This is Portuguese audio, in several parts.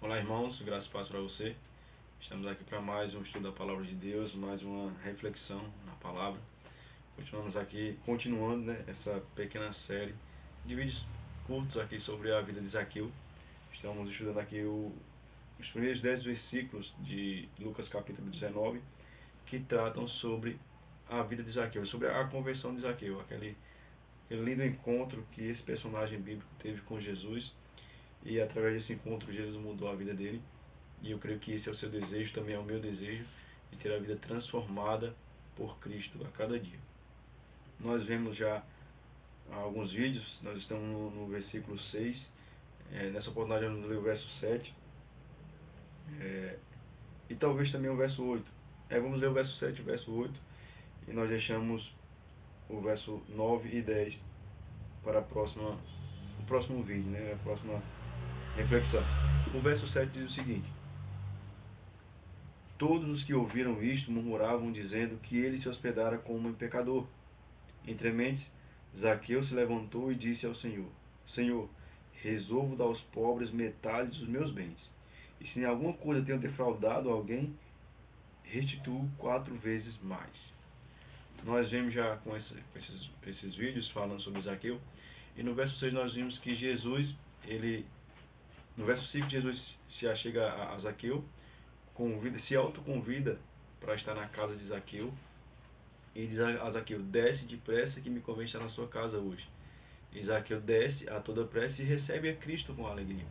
Olá, irmãos, graças e paz para você. Estamos aqui para mais um estudo da Palavra de Deus, mais uma reflexão na Palavra. Continuamos aqui, continuando, essa pequena série de vídeos curtos aqui sobre a vida de Zaqueu. Estamos estudando aqui os primeiros 10 versículos de Lucas capítulo 19, que tratam sobre a vida de Zaqueu, sobre a conversão de Zaqueu, aquele lindo encontro que esse personagem bíblico teve com Jesus, e através desse encontro Jesus mudou a vida dele. E eu creio que esse é o seu desejo, também é o meu desejo, de ter a vida transformada por Cristo a cada dia. Nós vemos já alguns vídeos, nós estamos no versículo 6, nessa oportunidade eu vamos ler o verso 7, e talvez também o verso 8. Vamos ler o verso 7 e o verso 8, e nós deixamos o verso 9 e 10 para o próximo vídeo, a próxima reflexão. O verso 7 diz o seguinte: Todos os que ouviram isto murmuravam, dizendo que ele se hospedara como um pecador. Entre mentes, Zaqueu se levantou e disse ao Senhor: Senhor, resolvo dar aos pobres metade dos meus bens. E se em alguma coisa tenho defraudado alguém, restituo 4 vezes mais. Nós vemos já com esses vídeos falando sobre Zaqueu. E no verso 6 nós vimos que Jesus, no verso 5, Jesus se achega a Zaqueu, se autoconvida para estar na casa de Zaqueu. E diz a Zaqueu: desce depressa que me convém estar na sua casa hoje. E Zaqueu desce a toda pressa e recebe a Cristo com alegria.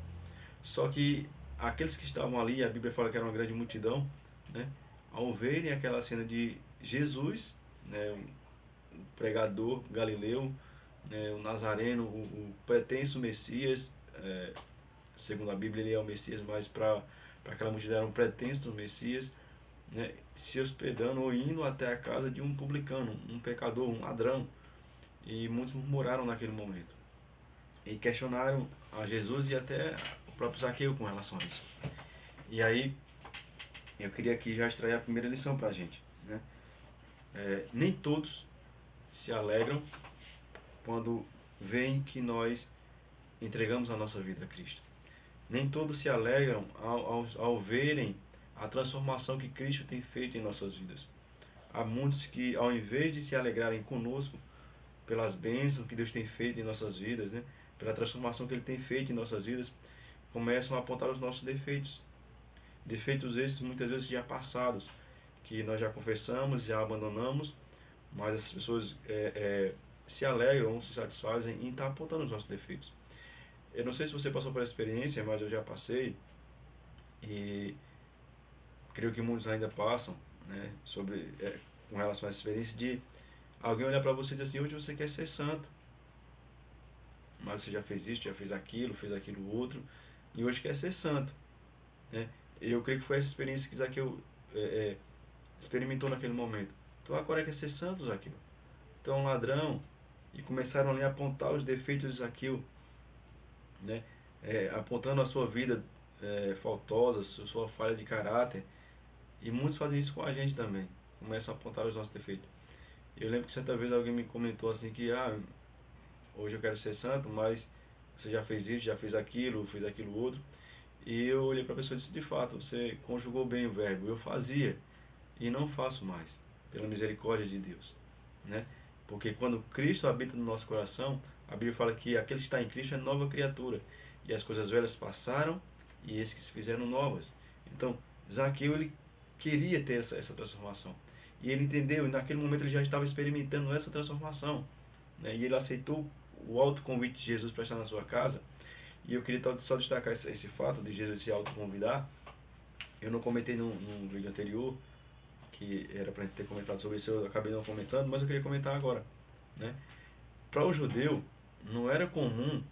Só que aqueles que estavam ali, a Bíblia fala que era uma grande multidão, né, ao verem aquela cena de Jesus, né, um pregador galileu, né, o Nazareno, o pretenso Messias, segundo a Bíblia ele é o Messias, mas para aquela multidão era um pretenso Messias, né, se hospedando ou indo até a casa de um publicano, um pecador, um ladrão. E muitos murmuraram naquele momento e questionaram a Jesus e até o próprio Zaqueu com relação a isso. E aí eu queria aqui já extrair a primeira lição para a gente, né? Nem todos se alegram quando veem que nós entregamos a nossa vida a Cristo. Nem todos se alegram ao verem a transformação que Cristo tem feito em nossas vidas. Há muitos que, ao invés de se alegrarem conosco pelas bênçãos que Deus tem feito em nossas vidas, né, pela transformação que Ele tem feito em nossas vidas, começam a apontar os nossos defeitos. Defeitos esses muitas vezes já passados, que nós já confessamos, já abandonamos, mas as pessoas se alegram, se satisfazem em estar apontando os nossos defeitos. Eu não sei se você passou por essa experiência, mas eu já passei, e creio que muitos ainda passam, né, com relação a essa experiência de alguém olhar para você e dizer assim: hoje você quer ser santo, mas você já fez isso, já fez aquilo outro, e hoje quer ser santo, né? Eu creio que foi essa experiência que Zaqueu experimentou naquele momento. Então agora quer ser santo, Zaqueu. Então um ladrão, e começaram ali a apontar os defeitos de Zaqueu, né? Apontando a sua vida faltosa, sua falha de caráter. E muitos fazem isso com a gente também, começam a apontar os nossos defeitos. Eu lembro que certa vez alguém me comentou assim que hoje eu quero ser santo, mas você já fez isso, já fez aquilo outro. E eu olhei para a pessoa e disse: de fato, você conjugou bem o verbo, eu fazia e não faço mais, pela misericórdia de Deus, né? Porque quando Cristo habita no nosso coração, a Bíblia fala que aquele que está em Cristo é nova criatura, e as coisas velhas passaram e esses que se fizeram novas. Então, Zaqueu, ele queria ter essa transformação, e ele entendeu, e naquele momento ele já estava experimentando essa transformação, né? E ele aceitou o alto convite de Jesus para estar na sua casa. E eu queria só destacar esse fato de Jesus se autoconvidar. Eu não comentei num vídeo anterior, que era para a gente ter comentado sobre isso, eu acabei não comentando, mas eu queria comentar agora, né? Para o judeu, não era comum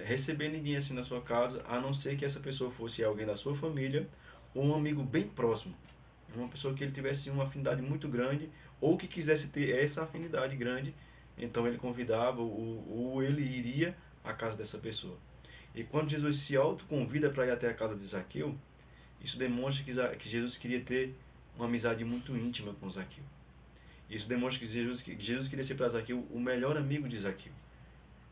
receber ninguém assim na sua casa, a não ser que essa pessoa fosse alguém da sua família ou um amigo bem próximo, uma pessoa que ele tivesse uma afinidade muito grande ou que quisesse ter essa afinidade grande. Então ele convidava ou ele iria à casa dessa pessoa. E quando Jesus se autoconvida para ir até a casa de Zaqueu, isso demonstra que Jesus queria ter uma amizade muito íntima com Zaqueu. Isso demonstra que Jesus queria ser para Zaqueu o melhor amigo de Zaqueu,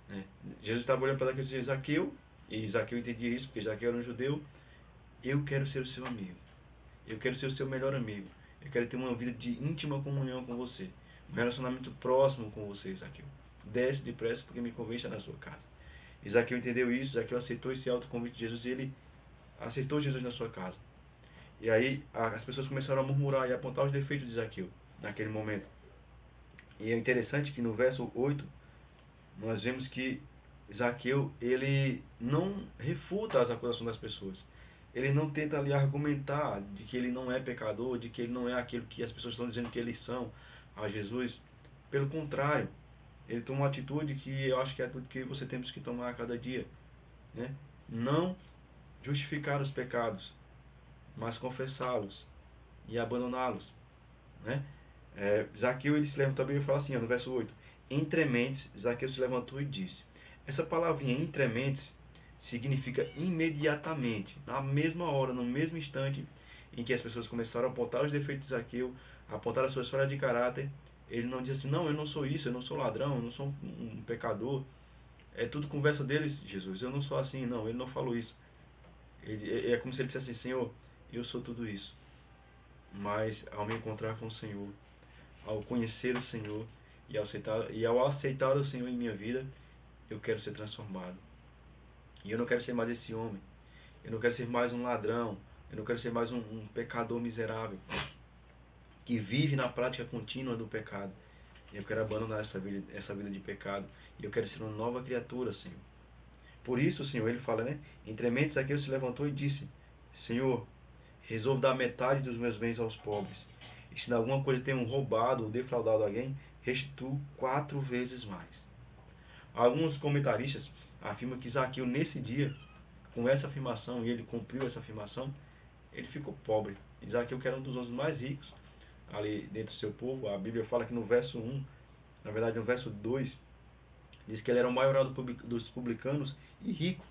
né? Jesus estava olhando para Zaqueu e Zaqueu entendia isso, porque Zaqueu era um judeu, eu quero ser o seu amigo. Eu quero ser o seu melhor amigo. Eu quero ter uma vida de íntima comunhão com você. Um relacionamento próximo com você, Zaqueu. Desce depressa porque me convém estar na sua casa. E Zaqueu entendeu isso, Zaqueu aceitou esse autoconvite de Jesus e ele aceitou Jesus na sua casa. E aí as pessoas começaram a murmurar e a apontar os defeitos de Zaqueu naquele momento. E é interessante que no verso 8 nós vemos que Zaqueu, ele não refuta as acusações das pessoas. Ele não tenta ali argumentar de que ele não é pecador, de que ele não é aquilo que as pessoas estão dizendo que eles são a Jesus. Pelo contrário, ele toma uma atitude que eu acho que é a atitude que você temos que tomar a cada dia, né? Não justificar os pecados, mas confessá-los e abandoná-los, né? Zaqueu, ele se levanta também e fala assim, ó, no verso 8: entre mentes, Zaqueu se levantou e disse. Essa palavrinha entre mentes significa imediatamente, na mesma hora, no mesmo instante em que as pessoas começaram a apontar os defeitos de Zaqueu, a apontar as suas falhas de caráter. Ele não diz assim, não, eu não sou isso, eu não sou ladrão, eu não sou um pecador. É tudo conversa deles, Jesus, eu não sou assim, não, ele não falou isso. É como se ele dissesse assim, Senhor, eu sou tudo isso. Mas ao me encontrar com o Senhor, ao conhecer o Senhor e ao aceitar o Senhor em minha vida, eu quero ser transformado. E eu não quero ser mais esse homem. Eu não quero ser mais um ladrão. Eu não quero ser mais um pecador miserável que vive na prática contínua do pecado. Eu quero abandonar essa vida de pecado. E eu quero ser uma nova criatura, Senhor. Por isso, Senhor, ele fala, né? Entre mentes, Zaqueu se levantou e disse: Senhor, resolvo dar metade dos meus bens aos pobres. E se em alguma coisa tenho roubado ou defraudado alguém, restituo 4 vezes mais. Alguns comentaristas afirmam que Zaqueu, nesse dia, com essa afirmação, e ele cumpriu essa afirmação, ele ficou pobre. E Zaqueu, que era um dos homens mais ricos ali dentro do seu povo, a Bíblia fala que no verso 1, na verdade no verso 2, diz que ele era o maior dos publicanos e rico.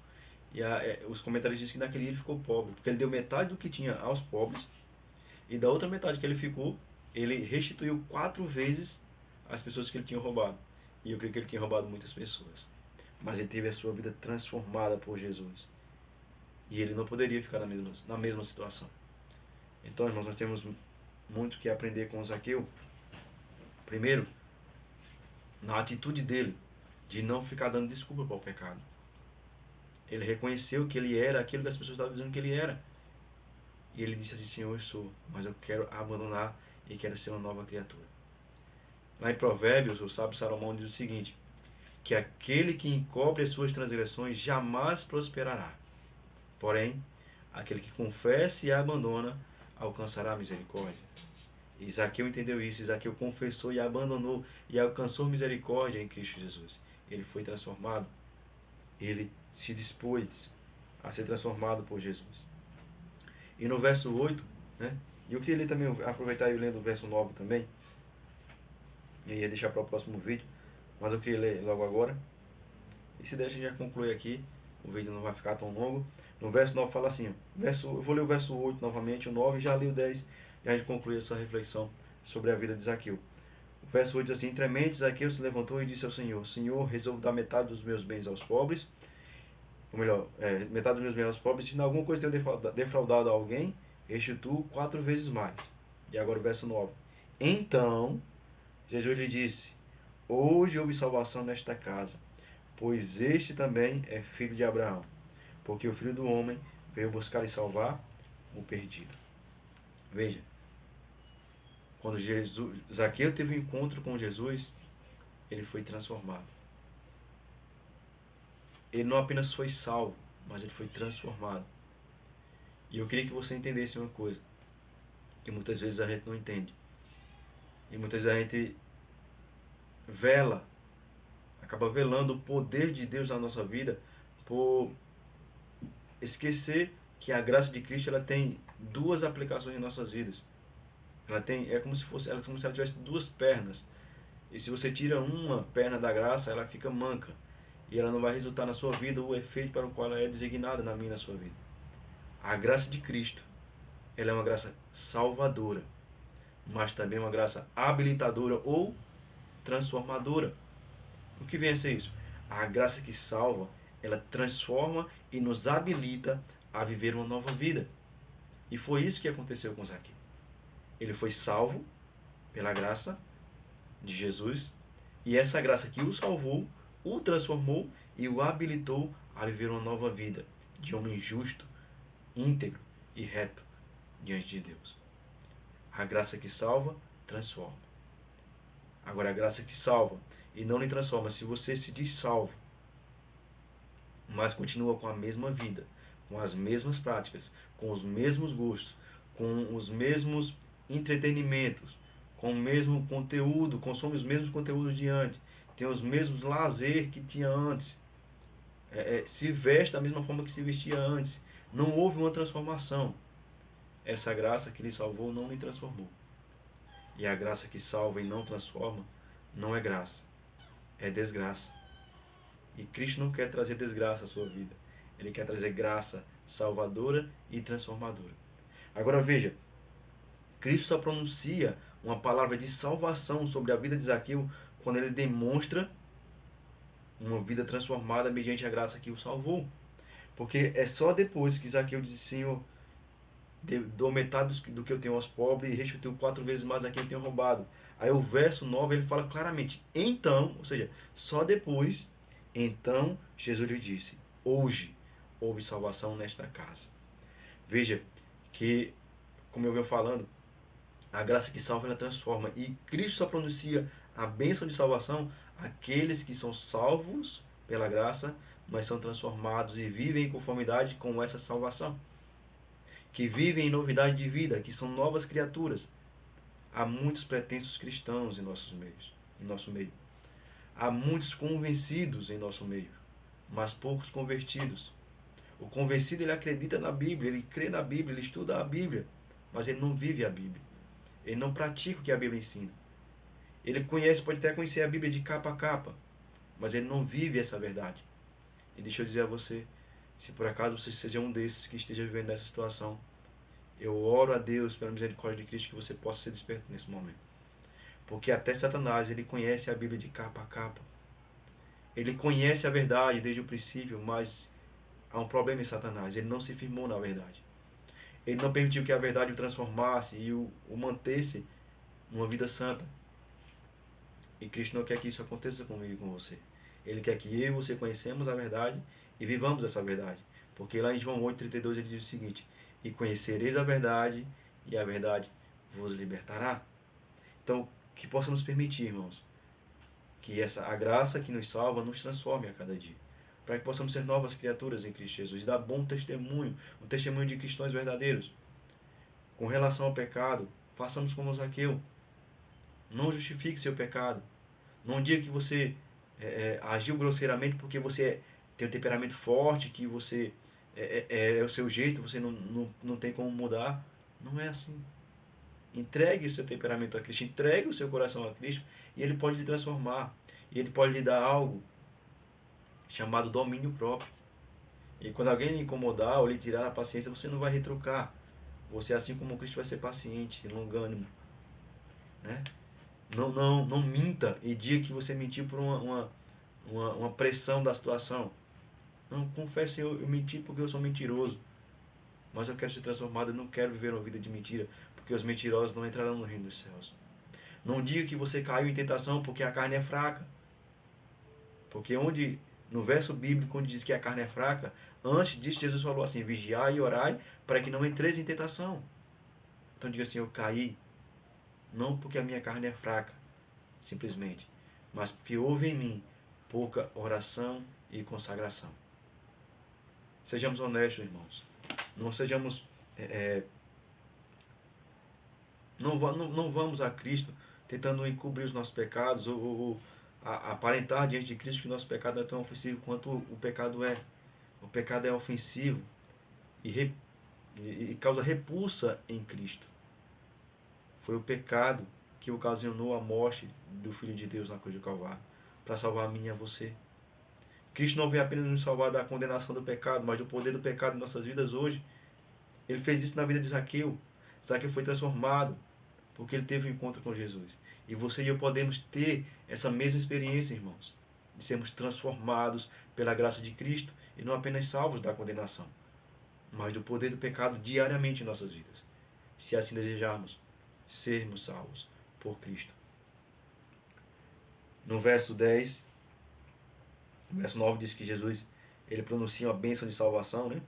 E os comentaristas dizem que naquele dia ele ficou pobre, porque ele deu metade do que tinha aos pobres, e da outra metade que ele ficou, ele restituiu 4 vezes as pessoas que ele tinha roubado. E eu creio que ele tinha roubado muitas pessoas. Mas ele teve a sua vida transformada por Jesus. E ele não poderia ficar na mesma situação. Então, irmãos, nós temos muito que aprender com Zaqueu. Primeiro, na atitude dele, de não ficar dando desculpa para o pecado. Ele reconheceu que ele era aquilo que as pessoas estavam dizendo que ele era. E ele disse assim, Senhor, eu sou, mas eu quero abandonar e quero ser uma nova criatura. Lá em Provérbios, o sábio Salomão diz o seguinte, que aquele que encobre as suas transgressões jamais prosperará. Porém, aquele que confessa e abandona alcançará a misericórdia. Zaqueu entendeu isso, Zaqueu confessou e abandonou e alcançou misericórdia em Cristo Jesus. Ele foi transformado, ele se dispôs a ser transformado por Jesus. E no verso 8, né? E eu queria ler também, aproveitar e ler o verso 9 também. Eu ia deixar para o próximo vídeo, mas eu queria ler logo agora. E se deixa, a gente já conclui aqui. O vídeo não vai ficar tão longo. No verso 9 fala assim, eu vou ler o verso 8 novamente, o 9, já li o 10, e a gente conclui essa reflexão sobre a vida de Zaqueu. O verso 8 diz assim, entre mentes, Zaqueu se levantou e disse ao Senhor, Senhor, resolvo dar metade dos meus bens aos pobres, ou melhor, metade dos meus bens aos pobres, se em alguma coisa tenho defraudado alguém, restituo 4 vezes mais. E agora o verso 9. Então, Jesus lhe disse, hoje houve salvação nesta casa, pois este também é filho de Abraão, porque o Filho do Homem veio buscar e salvar o perdido. Veja, quando Zaqueu teve um encontro com Jesus, ele foi transformado. Ele não apenas foi salvo, mas ele foi transformado. E eu queria que você entendesse uma coisa, que muitas vezes a gente não entende. E muitas vezes a gente acaba velando o poder de Deus na nossa vida por esquecer que a graça de Cristo ela tem 2 aplicações em nossas vidas. É como se ela tivesse 2 pernas. E se você tira uma perna da graça, ela fica manca. E ela não vai resultar na sua vida o efeito para o qual ela é designada na minha e na sua vida. A graça de Cristo, ela é uma graça salvadora, mas também uma graça habilitadora ou transformadora. O que vem a ser isso? A graça que salva, ela transforma e nos habilita a viver uma nova vida. E foi isso que aconteceu com Zaqueu. Ele foi salvo pela graça de Jesus, e essa graça que o salvou, o transformou e o habilitou a viver uma nova vida de homem justo, íntegro e reto diante de Deus. A graça que salva, transforma. Agora, a graça que salva e não lhe transforma, se você se diz salvo, mas continua com a mesma vida, com as mesmas práticas, com os mesmos gostos, com os mesmos entretenimentos, com o mesmo conteúdo, consome os mesmos conteúdos de antes, tem os mesmos lazer que tinha antes, se veste da mesma forma que se vestia antes, não houve uma transformação. Essa graça que lhe salvou não lhe transformou. E a graça que salva e não transforma não é graça, é desgraça. E Cristo não quer trazer desgraça à sua vida. Ele quer trazer graça salvadora e transformadora. Agora veja, Cristo só pronuncia uma palavra de salvação sobre a vida de Zaqueu quando ele demonstra uma vida transformada mediante a graça que o salvou. Porque é só depois que Zaqueu diz: Senhor, dou metade do que eu tenho aos pobres e restituo 4 vezes mais a quem eu tenho roubado. Aí o verso 9 ele fala claramente: então, ou seja, só depois, então Jesus lhe disse: hoje houve salvação nesta casa. Veja que, como eu venho falando, a graça que salva ela transforma, e Cristo só pronuncia a bênção de salvação àqueles que são salvos pela graça, mas são transformados e vivem em conformidade com essa salvação, que vivem em novidade de vida, que são novas criaturas. Há muitos pretensos cristãos em nosso meio. Há muitos convencidos em nosso meio, mas poucos convertidos. O convencido, ele acredita na Bíblia, ele crê na Bíblia, ele estuda a Bíblia, mas ele não vive a Bíblia. Ele não pratica o que a Bíblia ensina. Ele conhece, pode até conhecer a Bíblia de capa a capa, mas ele não vive essa verdade. E deixa eu dizer a você, se por acaso você seja um desses que esteja vivendo nessa situação, eu oro a Deus pela misericórdia de Cristo que você possa ser desperto nesse momento. Porque até Satanás, ele conhece a Bíblia de capa a capa. Ele conhece a verdade desde o princípio, mas há um problema em Satanás. Ele não se firmou na verdade. Ele não permitiu que a verdade o transformasse e o mantesse numa vida santa. E Cristo não quer que isso aconteça comigo e com você. Ele quer que eu e você conhecemos a verdade e vivamos essa verdade. Porque lá em João 8,32 ele diz o seguinte: e conhecereis a verdade, e a verdade vos libertará. Então, que possamos permitir, irmãos, que a graça que nos salva nos transforme a cada dia. Para que possamos ser novas criaturas em Cristo Jesus e dar bom testemunho, um testemunho de cristãos verdadeiros. Com relação ao pecado, façamos como Zaqueu. Não justifique seu pecado. Não diga que você agiu grosseiramente porque você tem um temperamento forte, que você é o seu jeito, você não tem como mudar. Não é assim. Entregue o seu temperamento a Cristo, entregue o seu coração a Cristo, e Ele pode lhe transformar. E Ele pode lhe dar algo chamado domínio próprio. E quando alguém lhe incomodar ou lhe tirar a paciência, você não vai retrucar. Você, assim como Cristo, vai ser paciente, longânimo. Né? Não minta e diga que você mentiu por uma pressão da situação. Não, confesse, eu menti porque eu sou mentiroso. Mas eu quero ser transformado, eu não quero viver uma vida de mentira, porque os mentirosos não entrarão no reino dos céus. Não diga que você caiu em tentação porque a carne é fraca. Porque no verso bíblico, onde diz que a carne é fraca, antes disso Jesus falou assim: vigiai e orai para que não entreis em tentação. Então diga assim: eu caí, não porque a minha carne é fraca, simplesmente, mas porque houve em mim pouca oração e consagração. Sejamos honestos, irmãos. Não sejamos... não vamos a Cristo tentando encobrir os nossos pecados ou aparentar diante de Cristo que o nosso pecado não é tão ofensivo quanto o pecado é. O pecado é ofensivo e causa repulsa em Cristo. Foi o pecado que ocasionou a morte do Filho de Deus na cruz do Calvário, para salvar a mim e a você. Cristo não veio apenas nos salvar da condenação do pecado, mas do poder do pecado em nossas vidas hoje. Ele fez isso na vida de Zaqueu. Zaqueu foi transformado porque ele teve um encontro com Jesus. E você e eu podemos ter essa mesma experiência, irmãos, de sermos transformados pela graça de Cristo e não apenas salvos da condenação. mas do poder do pecado diariamente em nossas vidas, se assim desejarmos sermos salvos por Cristo. No verso 10, no verso 9 diz que Jesus ele pronuncia uma bênção de salvação, né?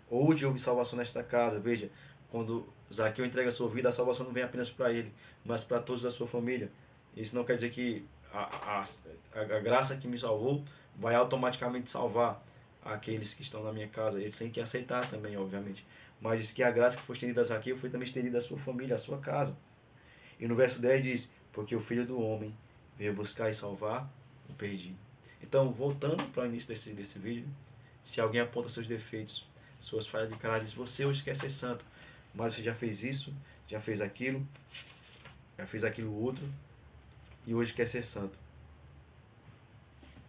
Hoje houve salvação nesta casa. Veja, quando Zaqueu entrega a sua vida, a salvação não vem apenas para ele, mas para todos da sua família. Isso não quer dizer que a graça que me salvou vai automaticamente salvar aqueles que estão na minha casa. Eles têm que aceitar também, obviamente. Mas diz que a graça que foi estendida a Zaqueu foi também estendida à sua família, à sua casa. E no verso 10 diz, porque o Filho do Homem veio buscar e salvar o perdido. Então, voltando para o início desse vídeo, se alguém aponta seus defeitos, suas falhas de caráter, diz, você hoje quer ser santo, mas você já fez isso, já fez aquilo outro, e hoje quer ser santo.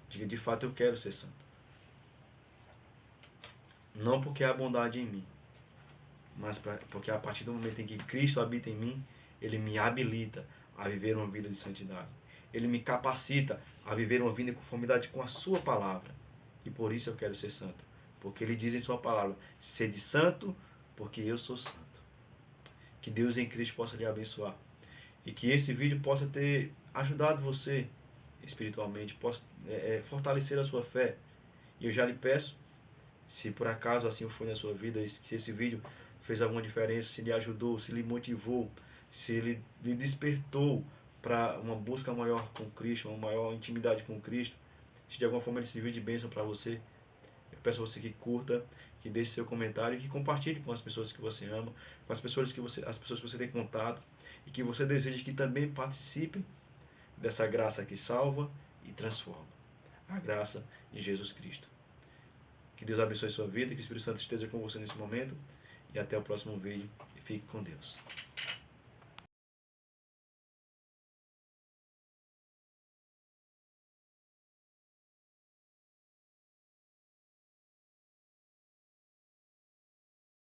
Diga, de fato eu quero ser santo. Não porque há bondade em mim, mas porque a partir do momento em que Cristo habita em mim, Ele me habilita a viver uma vida de santidade. Ele me capacita a viver uma vida em conformidade com a sua palavra. E por isso eu quero ser santo. Porque Ele diz em sua palavra, sede santo, porque eu sou santo. Que Deus em Cristo possa lhe abençoar. E que esse vídeo possa ter ajudado você espiritualmente, possa fortalecer a sua fé. E eu já lhe peço, se por acaso assim foi na sua vida, se esse vídeo fez alguma diferença, se lhe ajudou, se lhe motivou, se ele lhe despertou para uma busca maior com Cristo, uma maior intimidade com Cristo, se de alguma forma ele serviu de bênção para você, eu peço a você que curta, que deixe seu comentário e que compartilhe com as pessoas que você ama, com as pessoas que você tem contato e que você deseja que também participem dessa graça que salva e transforma. A graça de Jesus Cristo. Que Deus abençoe sua vida, que o Espírito Santo esteja com você nesse momento. E até o próximo vídeo. E fique com Deus.